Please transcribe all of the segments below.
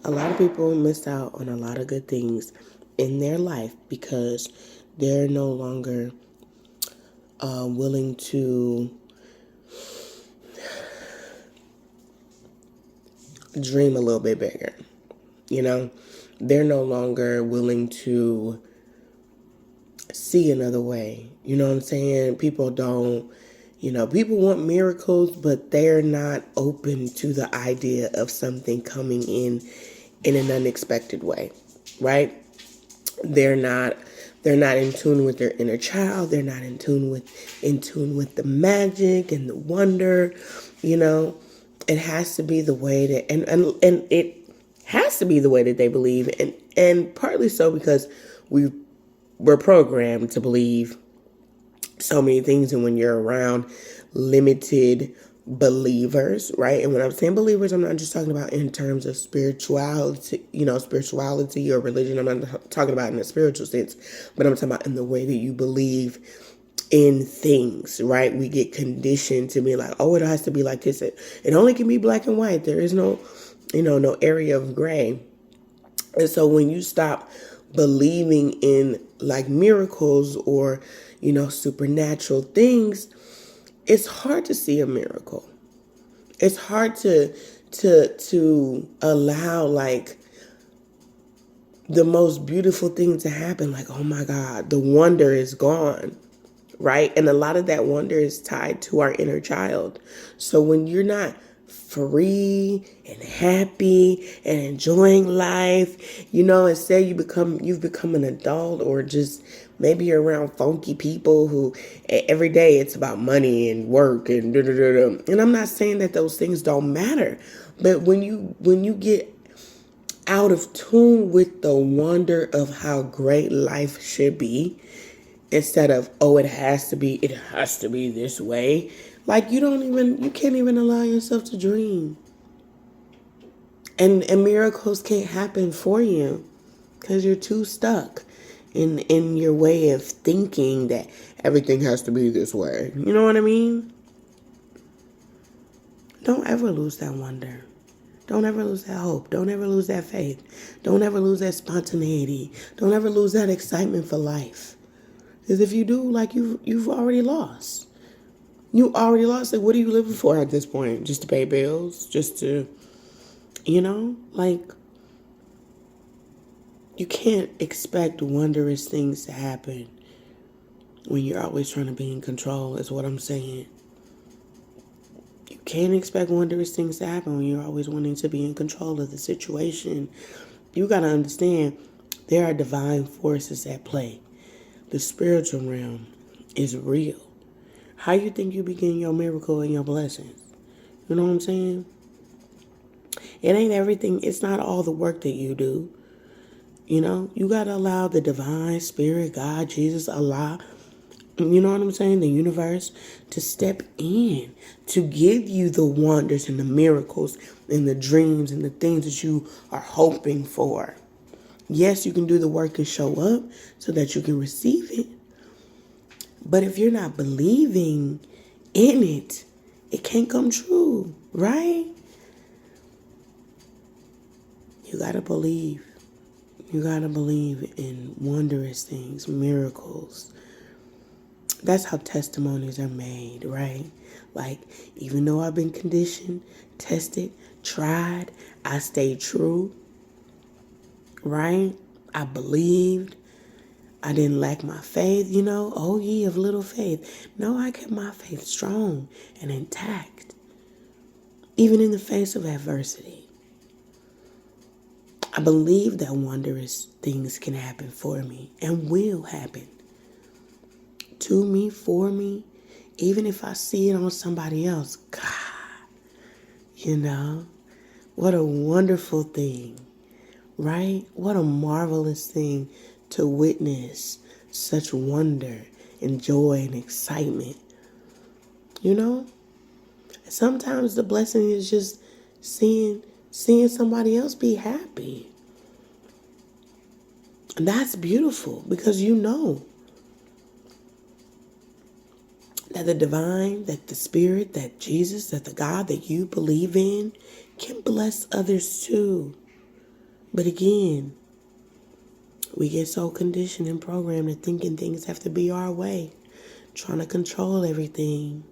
A lot of people miss out on a lot of good things in their life because they're no longer willing to dream a little bit bigger. You know, they're no longer willing to see another way. You know what I'm saying? People don't, people want miracles, but they're not open to the idea of something coming in an unexpected way, right? They're not they're not in tune with their inner child. They're not in tune with the magic and the wonder. You know, it has to be the way that and it has to be the way that they believe, and partly so because we're programmed to believe so many things. And when you're around limited believers, right? And when I'm saying believers, I'm not just talking about in terms of spirituality or religion. I'm not talking about in a spiritual sense, but I'm talking about in the way that you believe in things, right? We get conditioned to be like, oh, it has to be like this. It only can be black and white. There is no area of gray. And so when you stop believing in like miracles or, supernatural things, it's hard to see a miracle. It's hard to allow like the most beautiful thing to happen. Like, oh my God, the wonder is gone, right? And a lot of that wonder is tied to our inner child. So when you're not free and happy and enjoying life, instead you've become an adult, or just maybe you're around funky people who every day it's about money and work and da da da da. And I'm not saying that those things don't matter, but when you get out of tune with the wonder of how great life should be, instead of, oh, it has to be this way. Like you can't even allow yourself to dream. And miracles can't happen for you because you're too stuck in your way of thinking that everything has to be this way. You know what I mean? Don't ever lose that wonder. Don't ever lose that hope. Don't ever lose that faith. Don't ever lose that spontaneity. Don't ever lose that excitement for life. Because if you do, like you've already lost. You already lost it. What are you living for at this point? Just to pay bills? Just to, like, you can't expect wondrous things to happen when you're always trying to be in control, is what I'm saying. You can't expect wondrous things to happen when you're always wanting to be in control of the situation. You got to understand there are divine forces at play. The spiritual realm is real. How you think you begin your miracle and your blessings? You know what I'm saying? It ain't everything. It's not all the work that you do. You got to allow the divine spirit, God, Jesus, Allah, you know what I'm saying, the universe, to step in to give you the wonders and the miracles and the dreams and the things that you are hoping for. Yes, you can do the work and show up so that you can receive it. But if you're not believing in it, it can't come true, right? You got to believe. You got to believe in wondrous things, miracles. That's how testimonies are made, right? Like, even though I've been conditioned, tested, tried, I stayed true, right? I believed. I didn't lack my faith, Oh, ye of little faith. No, I kept my faith strong and intact, even in the face of adversity. I believe that wondrous things can happen for me and will happen to me, for me, even if I see it on somebody else. God, what a wonderful thing, right? What a marvelous thing to witness such wonder and joy and excitement. Sometimes the blessing is just seeing somebody else be happy. And that's beautiful because that the divine, that the spirit, that Jesus, that the God that you believe in can bless others too. But again, we get so conditioned and programmed to thinking things have to be our way, trying to control everything,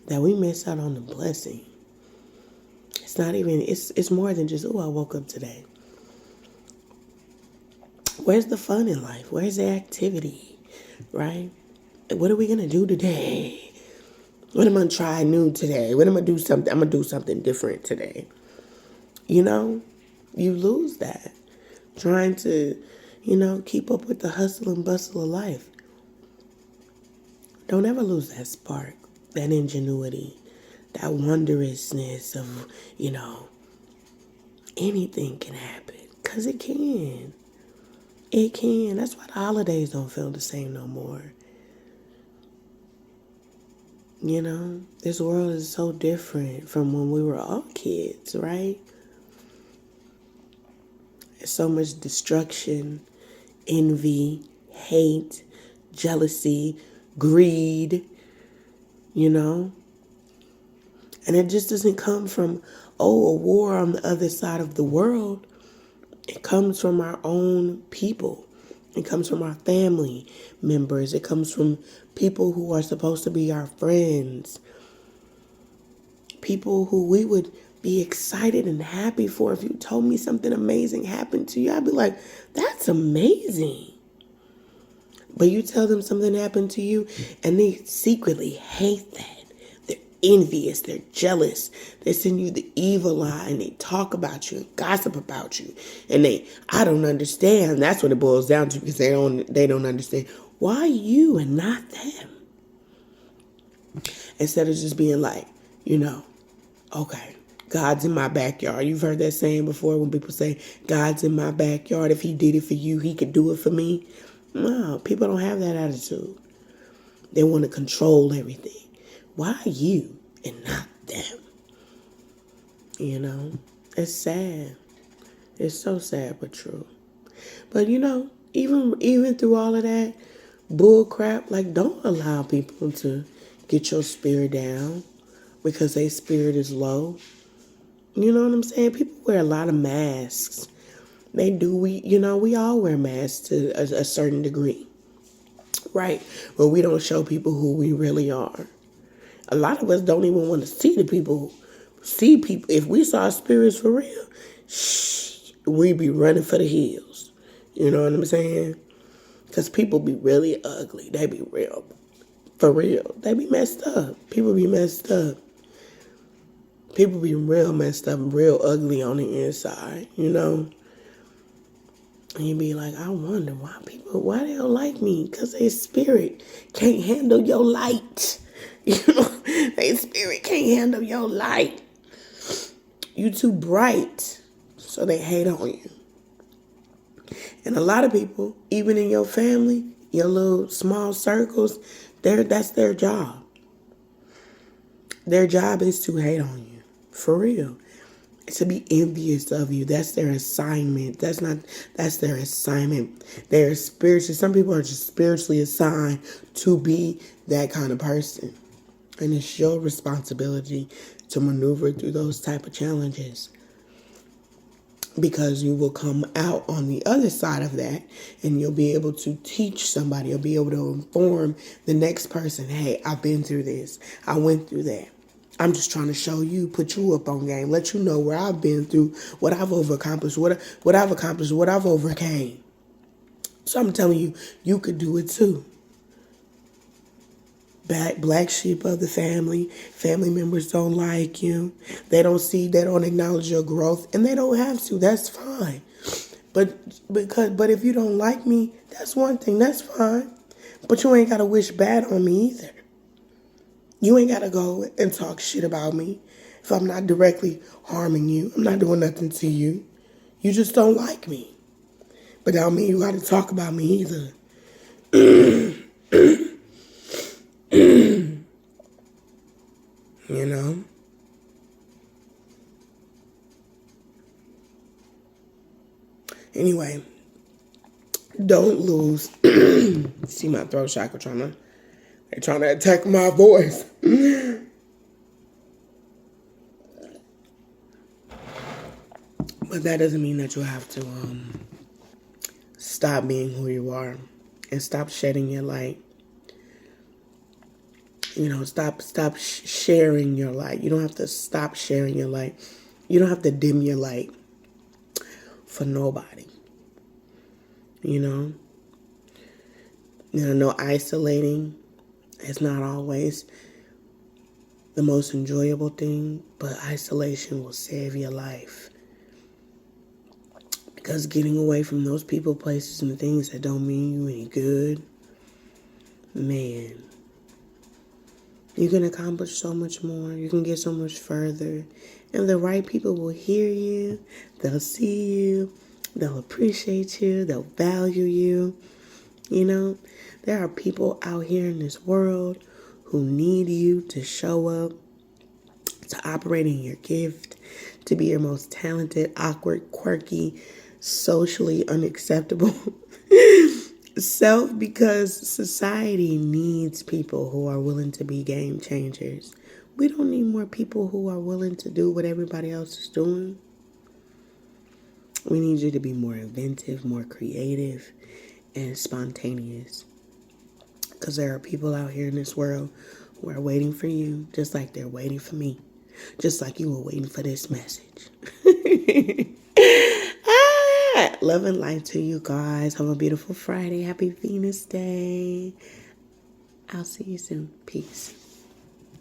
that we miss out on the blessing. It's not even, it's more than just, oh, I woke up today. Where's the fun in life? Where's the activity, right? What are we going to do today? What am I going to try new today? What am I going to do something? I'm going to do something different today. You know, you lose that. Trying to, keep up with the hustle and bustle of life. Don't ever lose that spark, that ingenuity, that wondrousness of, anything can happen. Because it can. It can. That's why the holidays don't feel the same no more. This world is so different from when we were all kids, right? There's so much destruction, envy, hate, jealousy, greed, And it just doesn't come from, a war on the other side of the world. It comes from our own people. It comes from our family members. It comes from people who are supposed to be our friends. People who we would be excited and happy for. If you told me something amazing happened to you, I'd be like, that's amazing. But you tell them something happened to you and they secretly hate that. They're envious. They're jealous. They send you the evil eye and they talk about you and gossip about you. And I don't understand. That's what it boils down to, because they don't understand. Why you and not them? Instead of just being like, okay, God's in my backyard. You've heard that saying before when people say, God's in my backyard. If he did it for you, he could do it for me. No, people don't have that attitude. They want to control everything. Why you and not them? It's sad. It's so sad but true. But even through all of that bull crap, don't allow people to get your spirit down because their spirit is low. You know what I'm saying? People wear a lot of masks. They do. We all wear masks to a certain degree, right? But we don't show people who we really are. A lot of us don't even want to see people. If we saw spirits for real, we'd be running for the hills. You know what I'm saying? Because people be really ugly. They be real. For real. They be messed up. People be messed up. People be real messed up, real ugly on the inside, And you be like, I wonder why they don't like me? Because their spirit can't handle your light. Their spirit can't handle your light. You too bright, so they hate on you. And a lot of people, even in your family, your little small circles, that's their job. Their job is to hate on you. For real. To be envious of you. That's their assignment. That's their assignment. They're spiritually, some people are just spiritually assigned to be that kind of person. And it's your responsibility to maneuver through those type of challenges. Because you will come out on the other side of that and you'll be able to teach somebody. You'll be able to inform the next person, hey, I've been through this. I went through that. I'm just trying to show you, put you up on game, let you know where I've been through, what I've accomplished, what I've accomplished, what I've overcame. So I'm telling you, you could do it too. Black sheep of the family members don't like you. They don't acknowledge your growth, and they don't have to. That's fine. But if you don't like me, that's one thing. That's fine. But you ain't got to wish bad on me either. You ain't got to go and talk shit about me if I'm not directly harming you. I'm not doing nothing to you. You just don't like me. But that don't mean you got to talk about me either. Anyway, don't lose. See my throat chakra they're trying to attack my voice. But But that doesn't mean that you have to stop being who you are and stop shedding your light. Stop sharing your light. You don't have to stop sharing your light. You don't have to dim your light for nobody. You know? No, isolating is not always the most enjoyable thing, but isolation will save your life. Because getting away from those people, places, and things that don't mean you any good, man, you can accomplish so much more. You can get so much further. And the right people will hear you. They'll see you. They'll appreciate you. They'll value you. There are people out here in this world who need you to show up, to operate in your gift, to be your most talented, awkward, quirky, socially unacceptable self, because society needs people who are willing to be game changers. We don't need more people who are willing to do what everybody else is doing. We need you to be more inventive, more creative, and spontaneous. Because there are people out here in this world who are waiting for you, just like they're waiting for me. Just like you were waiting for this message. Love and light to you guys. Have a beautiful Friday. Happy Venus Day. I'll see you soon. Peace.